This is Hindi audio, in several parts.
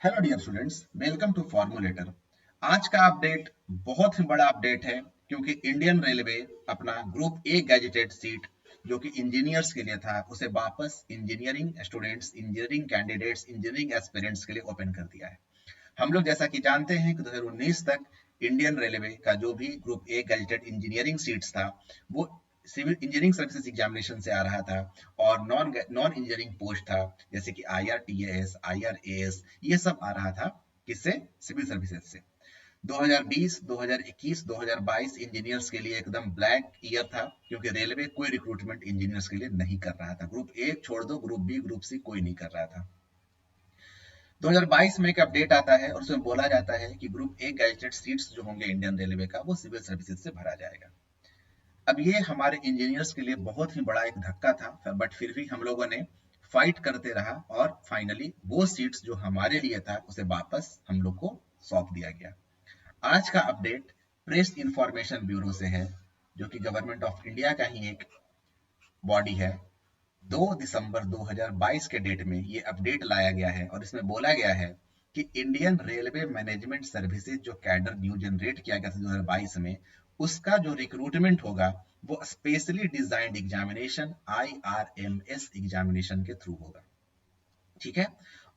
Hello dear students, welcome to formulator. आज का अपडेट बहुत ही बड़ा अपडेट है क्योंकि इंडियन रेलवे अपना ग्रुप ए गैजेटेड सीट जो कि इंजीनियर्स के लिए था उसे वापस engineering students, engineering candidates, engineering aspirants के लिए ओपन कर दिया है। हम लोग जैसा कि जानते हैं कि 2019 तक इंडियन रेलवे का जो भी group A gazetted engineering seats था वो सिविल इंजीनियरिंग सर्विसेज एग्जामिनेशन से आ रहा था और नॉन नॉन इंजीनियरिंग पोस्ट था जैसे कि IRTAS, IRAS, ये सब आ रहा था किससे? सिविल सर्विसेज से। 2020, 2021, 2022 इंजीनियर्स के लिए एकदम ब्लैक ईयर था क्योंकि रेलवे कोई रिक्रूटमेंट इंजीनियर्स के लिए नहीं कर रहा था। ग्रुप ए छोड़ दो, ग्रुप बी, ग्रुप सी कोई नहीं कर रहा था। 2022 में एक अपडेट आता है और उसमें बोला जाता है कि ग्रुप ए गैजेटेड सीट्स जो होंगे इंडियन रेलवे का वो सिविल सर्विसेज से भरा जाएगा। अब ये हमारे इंजीनियर्स के लिए बहुत ही बड़ा एक धक्का था, बट फिर भी हम लोगों ने फाइट करते रहा और फाइनली वो सीट्स जो हमारे लिए था उसे वापस हम लोग को सौंप दिया गया। आज का अपडेट प्रेस इंफॉर्मेशन ब्यूरो से है जो कि गवर्नमेंट ऑफ इंडिया का ही एक बॉडी है। 2 दिसंबर 2022 के डेट में ये अपडेट लाया गया है और इसमें बोला गया है कि इंडियन रेलवे मैनेजमेंट सर्विसेज जो कैडर न्यू जनरेट किया गया था 2022 में, उसका जो रिक्रूटमेंट होगा वो specially designed examination IRMS examination के थ्रू होगा। ठीक है,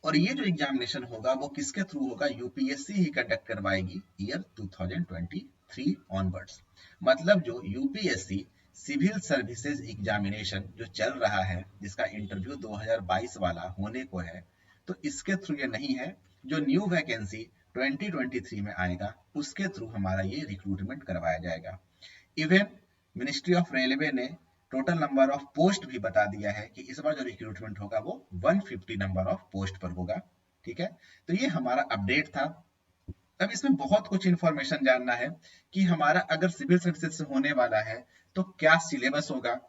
और ये जो एग्जामिनेशन होगा वो किसके थ्रू होगा? यूपीएससी ही कंडक्ट करवाएगी ईयर 2023 ऑनवर्ड्स। मतलब जो यूपीएससी सिविल सर्विसेज एग्जामिनेशन जो चल रहा है जिसका इंटरव्यू 2022 वाला होने को है, तो इसके थ्रू ये नहीं है। जो न्यू वैकेंसी 2023 में आएगा उसके थ्रू हमारा ये रिक्रूटमेंट करवाया जाएगा। इवन मिनिस्ट्री ऑफ रेलवे ने टोटल नंबर ऑफ पोस्ट भी बता दिया है कि इस बार जो रिक्रूटमेंट होगा वो 150 नंबर ऑफ पोस्ट पर होगा। ठीक है, तो ये हमारा अपडेट था। अब इसमें बहुत कुछ इंफॉर्मेशन जानना है कि हमारा अगर सिविल सर्विसेज से होने वाला है तो क्या सिलेबस होगा,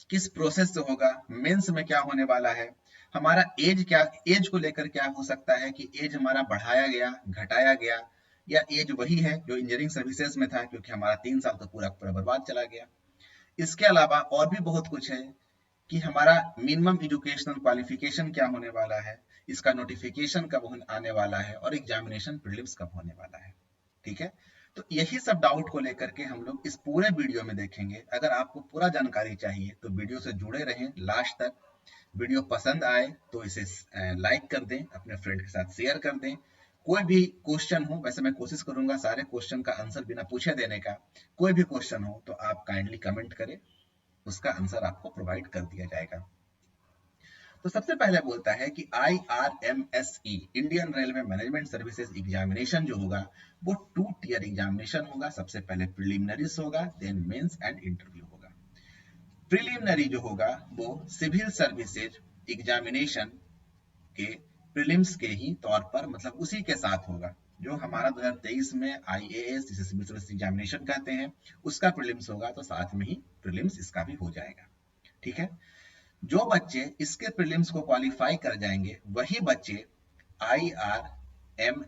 किस प्रोसेस से होगा, मेंस में क्या होने वाला है, हमारा एज क्या, एज को लेकर क्या हो सकता है कि एज हमारा बढ़ाया गया, घटाया गया, या एज वही है जो इंजीनियरिंग सर्विसेज में था क्योंकि हमारा 3 साल तो पूरा पूरा बर्बाद चला गया। इसके अलावा और भी बहुत कुछ है कि हमारा मिनिमम एजुकेशनल क्वालिफिकेशन क्या होने वाला है, इसका नोटिफिकेशन कब आने वाला है और एग्जामिनेशन प्रीलिम्स कब होने वाला है। ठीक है, तो यही सब डाउट को लेकर के हम लोग इस पूरे वीडियो में देखेंगे। अगर आपको पूरा जानकारी चाहिए तो वीडियो से जुड़े रहें लास्ट तक। वीडियो पसंद आए तो इसे लाइक कर दें, अपने फ्रेंड के साथ शेयर कर दें। कोई भी क्वेश्चन हो, वैसे मैं कोशिश करूंगा सारे क्वेश्चन का आंसर बिना पूछे देने का। कोई भी क्वेश्चन हो तो आप काइंडली कमेंट करें, उसका आंसर आपको प्रोवाइड कर दिया जाएगा। तो सबसे पहले बोलता है कि IRMSE Indian railway management services examination जो होगा वो 2 टियर एग्जामिनेशन होगा। सबसे पहले प्रिलिमिनरीज होगा, देन मेंस एंड इंटरव्यू होगा। प्रिलिमिनरी जो होगा वो सिविल सर्विसेज एग्जामिनेशन के प्रीलिम्स के ही तौर पर, मतलब उसी के साथ होगा जो हमारा 2023 में IAS जिसे सिविल सर्विस एग्जामिनेशन कहते हैं उसका प्रीलिम्स होगा, तो साथ में ही प्रीलिम्स इसका भी हो जाएगा। ठीक है, जो बच्चे इसके प्रीलिम्स को क्वालिफाई कर जाएंगे वही बच्चे IRMSE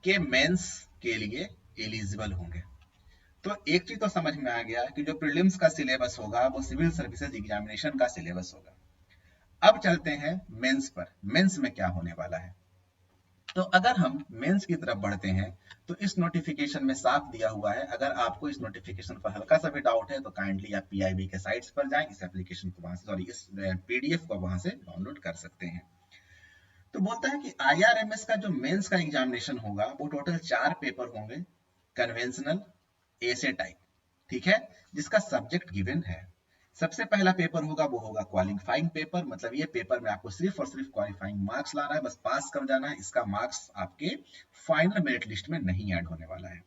के मेंस के लिए एलिजिबल होंगे। तो एक चीज तो समझ में आ गया कि जो प्रीलिम्स का सिलेबस होगा वो सिविल सर्विसेज एग्जामिनेशन का सिलेबस होगा। अब चलते हैं मेंस पर। मेंस में क्या होने वाला है, तो अगर हम मेंस की तरफ बढ़ते हैं तो इस नोटिफिकेशन में साफ दिया हुआ है। अगर आपको इस नोटिफिकेशन पर हल्का सा भी डाउट है तो काइंडली आप PIB के साइट्स पर जाएं, इस एप्लीकेशन को वहां से, सॉरी इस PDF को वहां से डाउनलोड कर सकते हैं। तो बोलता है कि IRMS का जो मेंस का एग्जामिनेशन होगा वो टोटल 4 पेपर होंगे, कन्वेंशनल, ऐसे टाइप। ठीक है, जिसका सब्जेक्ट गिवन है। सबसे पहला पेपर होगा वो होगा क्वालिफाइंग पेपर, मतलब ये पेपर में आपको सिर्फ और सिर्फ क्वालिफाइंग मार्क्स लाना है, बस पास कर जाना है। इसका मार्क्स आपके फाइनल मेरिट लिस्ट में नहीं ऐड होने वाला है।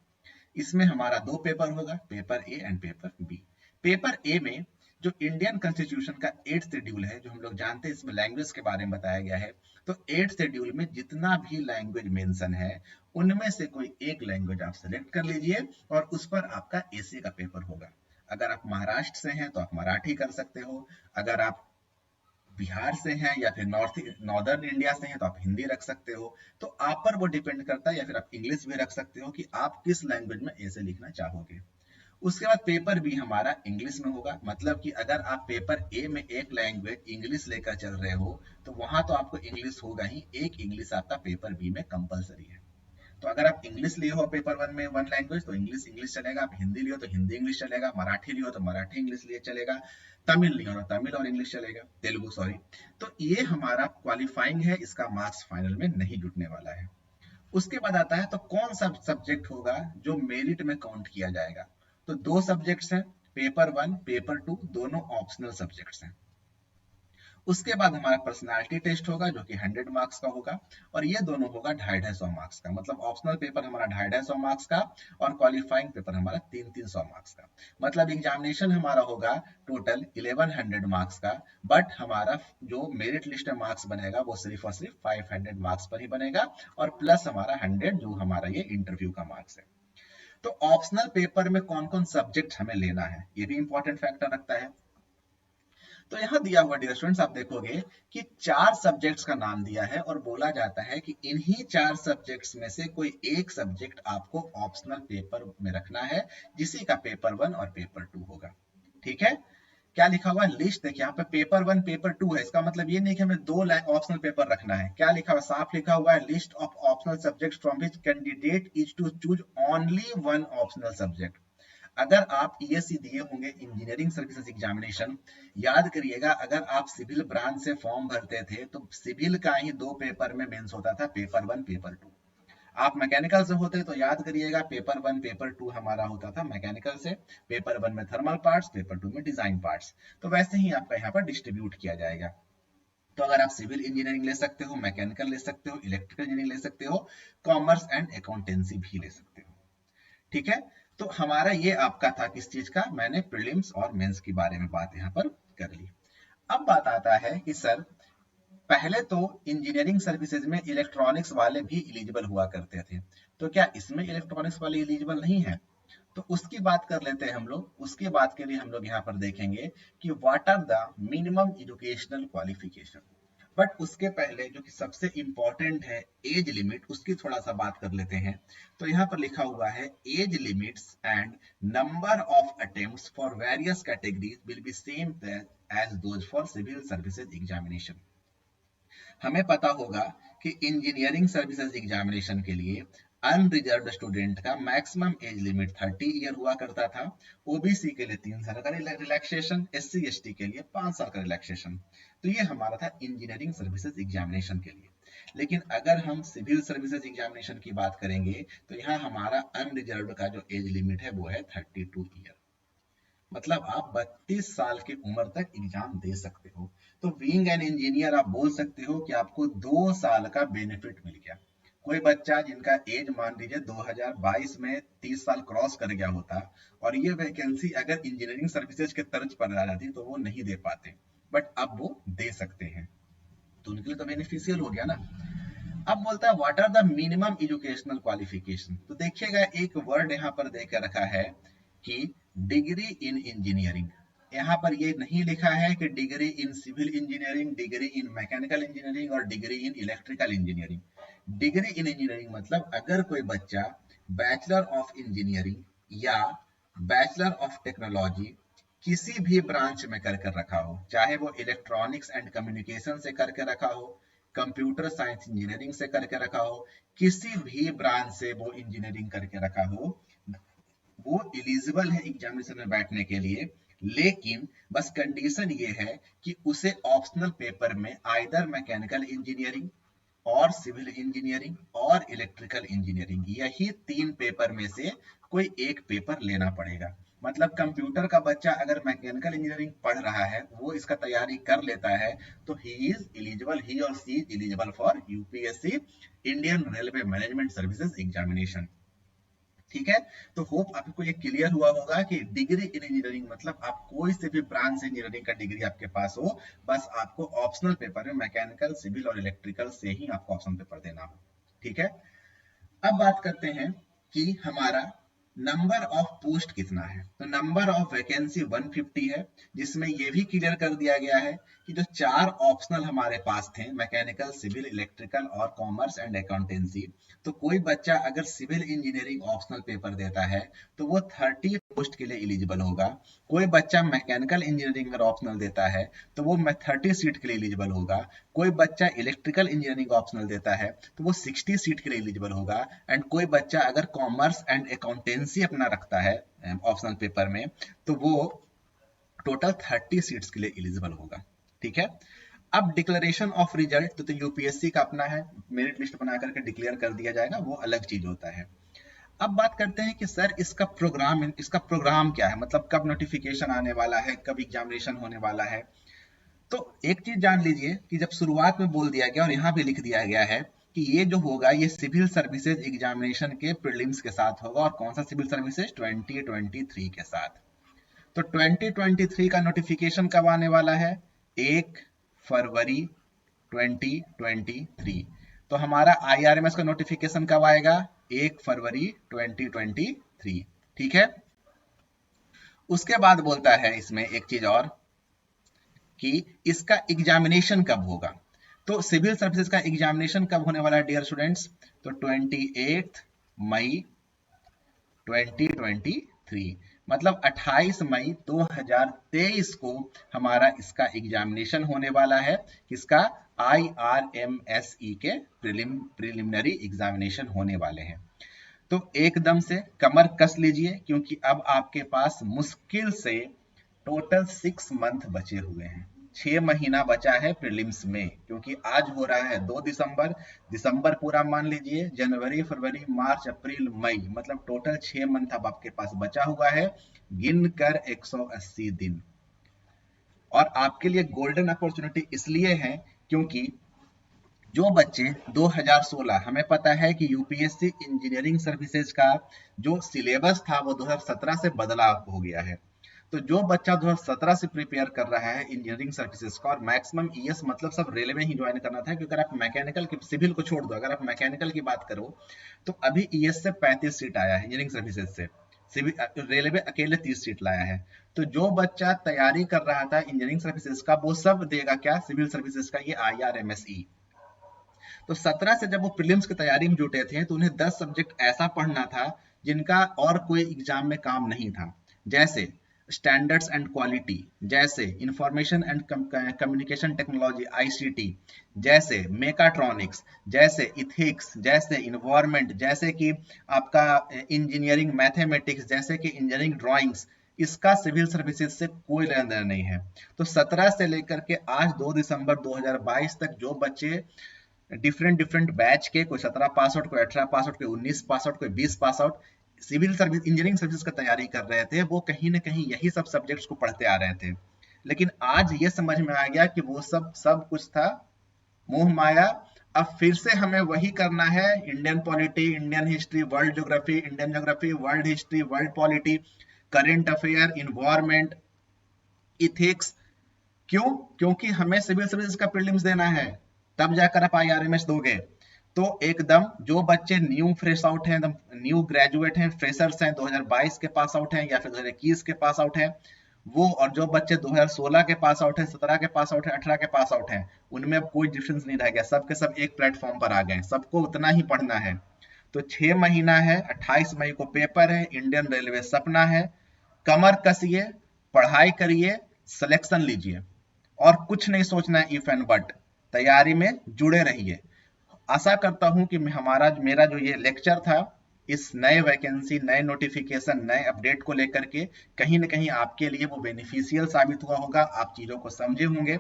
इसमें हमारा 2 पेपर होगा, paper A and paper B. Paper A में जो इंडियन कॉन्स्टिट्यूशन का 8th शेड्यूल है, जो हम लोग जानते हैं, इसमें लैंग्वेज के बारे में बताया गया है। तो 8th शेड्यूल में जितना भी लैंग्वेज मेंशन है उनमें से कोई एक लैंग्वेज आप सेलेक्ट कर लीजिए और उस पर आपका ऐसे का पेपर होगा। अगर आप महाराष्ट्र से हैं तो आप मराठी कर सकते हो, अगर आप बिहार से हैं या फिर नॉर्दर्न इंडिया से हैं तो आप हिंदी रख सकते हो। तो आप पर वो डिपेंड करता है, या फिर आप इंग्लिश भी रख सकते हो कि आप किस लैंग्वेज में ऐसे लिखना चाहोगे। उसके बाद पेपर बी हमारा इंग्लिश में होगा, मतलब कि अगर आप पेपर ए में एक लैंग्वेज इंग्लिश लेकर चल रहे हो तो वहां तो आपको इंग्लिश होगा ही, एक इंग्लिश आपका पेपर बी में कंपलसरी है। तो अगर आप इंग्लिश लिए हो पेपर वन में वन लैंग्वेज तो इंग्लिश इंग्लिश चलेगा, आप हिंदी लियो तो हिंदी इंग्लिश चलेगा, मराठी लियो तो मराठी इंग्लिश लिए चलेगा, तमिल लियो तो तमिल और इंग्लिश चलेगा, तेलुगु सॉरी। तो ये हमारा क्वालिफाइंग है, इसका मार्क्स फाइनल में नहीं जुटने वाला है। उसके बाद आता है तो कौन सा सब्जेक्ट होगा जो मेरिट में काउंट किया जाएगा। तो दो सब्जेक्ट्स हैं, पेपर वन पेपर टू दोनों ऑप्शनल सब्जेक्ट्स हैं। उसके बाद हमारा पर्सनालिटी टेस्ट होगा जो कि 100 मार्क्स का होगा, और ये दोनों होगा 250 मार्क्स का, मतलब ऑप्शनल पेपर हमारा 250 मार्क्स का और क्वालिफाइंग पेपर हमारा 300 मार्क्स का। मतलब एग्जामिनेशन हमारा होगा टोटल 1100 मार्क्स का, बट हमारा जो मेरिट लिस्ट में मार्क्स बनेगा वो सिर्फ और सिर्फ 500 मार्क्स पर ही बनेगा, और प्लस हमारा 100 जो हमारा ये इंटरव्यू का मार्क्स है। तो ऑप्शनल पेपर में कौन कौन सब्जेक्ट हमें लेना है ये भी इंपॉर्टेंट फैक्टर रखता है। तो यहाँ दिया हुआ डियर स्टूडेंट्स आप देखोगे कि 4 सब्जेक्ट्स का नाम दिया है और बोला जाता है कि इन्हीं 4 सब्जेक्ट्स में से कोई एक सब्जेक्ट आपको ऑप्शनल पेपर में रखना है, जिसी का पेपर 1 और पेपर 2 होगा। ठीक है, क्या लिखा हुआ है लिस्ट देखिए यहाँ पे, पेपर 1 पेपर 2 है, इसका मतलब ये नहीं कि हमें 2 ऑप्शनल पेपर रखना है। क्या लिखा हुआ, साफ लिखा हुआ है list of optional subjects from which candidate is to choose only one optional subject. अगर आप ईएससी दिए होंगे इंजीनियरिंग सर्विसेज एग्जामिनेशन, याद करिएगा अगर आप सिविल ब्रांच से फॉर्म भरते थे तो सिविल का ही 2 पेपर में मेंस होता था, पेपर 1 पेपर 2। आप मैकेनिकल से होते तो याद करिएगा पेपर 1 पेपर 2 हमारा होता था मैकेनिकल से, पेपर 1 में थर्मल पार्ट्स, पेपर 2 में डिजाइन पार्ट्स। तो वैसे ही आपका यहाँ पर डिस्ट्रीब्यूट किया जाएगा। तो अगर आप सिविल इंजीनियरिंग ले सकते हो, मैकेनिकल ले सकते हो, इलेक्ट्रिकल इंजीनियरिंग ले सकते हो, कॉमर्स एंड अकाउंटेंसी भी ले सकते हो। ठीक है, तो हमारा ये आपका था किस चीज का, मैंने प्रीलिम्स और मेंस के बारे में बात यहाँ पर कर ली। अब बात आता है कि सर पहले तो इंजीनियरिंग सर्विसेज में इलेक्ट्रॉनिक्स वाले भी एलिजिबल हुआ करते थे, तो क्या इसमें इलेक्ट्रॉनिक्स वाले एलिजिबल नहीं है? तो उसकी बात कर लेते हैं हम लोग। उसके बाद के लिए हम लोग यहाँ पर देखेंगे कि what are the minimum educational qualification. But उसके पहले जो कि सबसे इंपॉर्टेंट है एज लिमिट, उसकी थोड़ा सा बात कर लेते हैं। तो यहाँ पर लिखा हुआ है age limits and number of attempts for various categories will be same as those for civil services examination. हमें पता होगा कि इंजीनियरिंग सर्विसेज एग्जामिनेशन के लिए अनरिजर्व्ड स्टूडेंट का मैक्सिमम एज लिमिट 30 ईयर हुआ करता था, ओबीसी के लिए 3 साल का रिलैक्सेशन, एससी एसटी के लिए 5 साल का रिलैक्सेशन। तो ये हमारा था इंजीनियरिंग सर्विसेज एग्जामिनेशन के लिए। लेकिन अगर हम सिविल सर्विसेज एग्जामिनेशन की बात करेंगे तो यहाँ हमारा अनरिजर्व्ड का जो एज लिमिट है वो है 32 ईयर, मतलब आप 32 साल की उम्र तक एग्जाम दे सकते हो। तो बीइंग एन इंजीनियर आप बोल सकते हो कि आपको 2 साल का बेनिफिट मिल गया। कोई बच्चा जिनका एज मान लीजिए 2022 में 30 साल क्रॉस कर गया होता और ये वैकेंसी अगर इंजीनियरिंग सर्विसेज के तर्ज पर आ जाती तो वो नहीं दे पाते, बट अब वो दे सकते हैं, तो उनके लिए तो बेनिफिशियल हो गया ना। अब बोलता है what are the minimum educational qualification. तो देखिएगा एक वर्ड यहाँ पर देकर रखा है कि डिग्री इन इंजीनियरिंग। यहाँ पर ये नहीं लिखा है कि degree in civil engineering, degree in mechanical engineering और degree in electrical engineering. Degree in engineering मतलब अगर कोई बच्चा बैचलर ऑफ इंजीनियरिंग या बैचलर ऑफ टेक्नोलॉजी किसी भी ब्रांच में कर कर रखा हो, चाहे वो इलेक्ट्रॉनिक्स एंड कम्युनिकेशन से करके रखा हो, कंप्यूटर साइंस इंजीनियरिंग से करके रखा हो, किसी भी ब्रांच से वो इंजीनियरिंग करके रखा हो, वो एलिजिबल है एग्जामिनेशन में बैठने के लिए। लेकिन बस कंडीशन ये है कि उसे ऑप्शनल पेपर में आइदर मैकेनिकल इंजीनियरिंग और सिविल इंजीनियरिंग और इलेक्ट्रिकल इंजीनियरिंग, यही 3 पेपर में से कोई एक पेपर लेना पड़ेगा। मतलब कंप्यूटर का बच्चा अगर मैकेनिकल इंजीनियरिंग पढ़ रहा है, वो इसका तैयारी कर लेता है, तो ही इज एलिजिबल, ही और she is eligible for UPSC Indian railway management services examination. ठीक है, तो होप आपको ये क्लियर हुआ होगा कि डिग्री इन इंजीनियरिंग मतलब आप कोई से भी ब्रांच से इंजीनियरिंग का डिग्री आपके पास हो, बस आपको ऑप्शनल पेपर में मैकेनिकल, सिविल और इलेक्ट्रिकल से ही आपको ऑप्शनल पेपर देना हो। ठीक है, अब बात करते हैं कि हमारा नंबर ऑफ पोस्ट कितना है, तो नंबर ऑफ वैकेंसी 150 है, जिसमें ये भी क्लियर कर दिया गया है कि जो 4 ऑप्शनल हमारे पास थे, मैकेनिकल, सिविल, इलेक्ट्रिकल और कॉमर्स एंड अकाउंटेंसी, तो कोई बच्चा अगर सिविल इंजीनियरिंग ऑप्शनल पेपर देता है तो वो 30 पोस्ट के लिए एलिजिबल होगा। कोई बच्चा मैकेनिकल इंजीनियरिंग अगर ऑप्शनल देता है तो वो 30 सीट के लिए एलिजिबल होगा। कोई बच्चा इलेक्ट्रिकल इंजीनियरिंग ऑप्शनल देता है तो वो 60 सीट के लिए एलिजिबल होगा। एंड कोई बच्चा अगर कॉमर्स एंड अकाउंटेंसी अपना रखता है ऑप्शनल पेपर में तो वो टोटल 30 सीट्स के लिए एलिजिबल होगा। ठीक है। अब डिक्लेरेशन ऑफ रिजल्ट तो यूपीएससी का अपना है, मेरिट लिस्ट बना करके डिक्लेयर कर दिया जाएगा, वो अलग चीज होता है। अब बात करते हैं कि सर इसका प्रोग्राम क्या है, मतलब कब नोटिफिकेशन आने वाला है, कब एग्जामिनेशन होने वाला है। तो एक चीज जान लीजिए कि जब शुरुआत में बोल दिया गया और यहाँ पे लिख दिया गया है कि ये जो होगा ये सिविल सर्विसेज एग्जामिनेशन के प्रीलिम्स के साथ होगा, और कौन सा सिविल सर्विसेज 2023 के साथ। तो 2023 का नोटिफिकेशन कब आने वाला है, 1 फरवरी 2023। तो हमारा IRMS का नोटिफिकेशन कब आएगा, 1 फरवरी 2023। ठीक है। उसके बाद बोलता है इसमें एक चीज और कि इसका एग्जामिनेशन कब होगा। तो सिविल सर्विसेज का एग्जामिनेशन कब होने वाला है डियर स्टूडेंट्स, तो 28 मई 2023, मतलब 28 मई 2023 को हमारा इसका एग्जामिनेशन होने वाला है। किसका, IRMSE के प्रिलिमिनरी एग्जामिनेशन होने वाले हैं। तो एकदम से कमर कस लीजिए, क्योंकि अब आपके पास मुश्किल से टोटल 6 मंथ बचे हुए हैं। 6 महीना बचा है प्रीलिम्स में, क्योंकि आज हो रहा है 2 दिसंबर, दिसंबर पूरा मान लीजिए, जनवरी, फरवरी, मार्च, अप्रैल, मई, मतलब टोटल 6 मंथ अब आपके पास बचा हुआ है, गिन कर 180 दिन। और आपके लिए गोल्डन अपॉर्चुनिटी इसलिए है क्योंकि जो बच्चे 2016, हमें पता है कि यूपीएससी इंजीनियरिंग सर्विसेज का जो सिलेबस था वो 2017 से बदला हो गया है। तो जो बच्चा 2017 से प्रिपेयर कर रहा है इंजीनियरिंग सर्विसेज का, और मैक्सिमम ईएस मतलब सब रेलवे ही ज्वाइन करना था, क्योंकि अगर आप मैकेनिकल की, सिविल को छोड़ दो, अगर आप मैकेनिकल की बात करो तो अभी ईएस से 35 सीट आया है इंजीनियरिंग सर्विसेज से, सिविल रेलवे अकेले 30 सीट लाया है। तो जो बच्चा तैयारी कर रहा था इंजीनियरिंग सर्विसेज का वो सब देगा क्या, सिविल सर्विसेज का ये IRMSE। तो 17 से जब वो प्रीलिम्स की तैयारी में जुटे थे तो उन्हें 10 सब्जेक्ट ऐसा पढ़ना था जिनका और कोई एग्जाम में काम नहीं था, जैसे स्टैंडर्ड्स एंड क्वालिटी, जैसे information and communication technology ICT, जैसे मेकाट्रॉनिक्स, जैसे इथिक्स, जैसे इन्वायरमेंट, जैसे कि आपका इंजीनियरिंग मैथमेटिक्स, जैसे कि इंजीनियरिंग ड्राइंग्स। इसका सिविल सर्विसेज से कोई लेना देना नहीं है। तो 17 से लेकर के आज 2 दिसंबर 2022 तक जो बच्चे डिफरेंट बैच के, कोई 17 पास आउट, कोई 18 पास आउट, कोई 19 पास आउट, कोई 20 pass out, civil service engineering service का तैयारी कर रहे थे, वो कहीं ना कहीं यही सब सब्जेक्ट्स को पढ़ते आ रहे थे। लेकिन आज ये समझ में आ गया कि वो सब कुछ था मोह माया। अब फिर से हमें वही करना है, Indian polity, Indian history, world geography, Indian geography, world history, world polity, current affair, environment, ethics. क्यों, क्योंकि हमें सिविल सर्विसेज का प्रीलिम्स देना है, तब जाकर आप IRMS दोगे। तो एकदम जो बच्चे न्यू फ्रेश आउट हैं, न्यू ग्रेजुएट हैं, फ्रेशर्स हैं, 2022 के पास आउट हैं या फिर 2021 के पास आउट हैं वो, और जो बच्चे 2016 के पास आउट हैं, 17 के पास आउट हैं, 18 के पास आउट हैं, उनमें अब कोई डिफरेंस नहीं रह गया, सबके सब एक प्लेटफॉर्म पर आ गए, सबको उतना ही पढ़ना है। तो 6 महीना है, 28 मई को पेपर है, इंडियन रेलवे सपना है। कमर कसिए, पढ़ाई करिए, सिलेक्शन लीजिए, और कुछ नहीं सोचना है इफ एंड बट, तैयारी में जुड़े रहिए। आशा करता हूं कि मेरा जो ये लेक्चर था इस नए वैकेंसी, नए नोटिफिकेशन, नए अपडेट को लेकर के कहीं ना कहीं आपके लिए वो बेनिफिशियल साबित हुआ होगा, आप चीजों को समझे होंगे।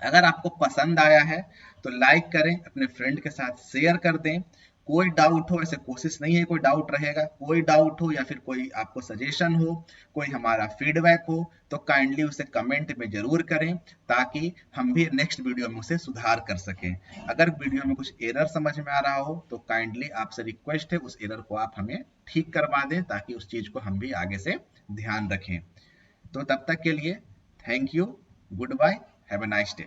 अगर आपको पसंद आया है तो लाइक करें, अपने फ्रेंड के साथ शेयर कर दें। कोई डाउट हो, ऐसे कोशिश नहीं है कोई डाउट रहेगा, कोई डाउट हो या फिर कोई आपको सजेशन हो, कोई हमारा फीडबैक हो तो काइंडली उसे कमेंट में जरूर करें, ताकि हम भी नेक्स्ट वीडियो में उसे सुधार कर सकें। अगर वीडियो में कुछ एरर समझ में आ रहा हो तो काइंडली आपसे रिक्वेस्ट है उस एरर को आप हमें ठीक करवा दें, ताकि उस चीज को हम भी आगे से ध्यान रखें। तो तब तक के लिए thank you, goodbye, have a nice day.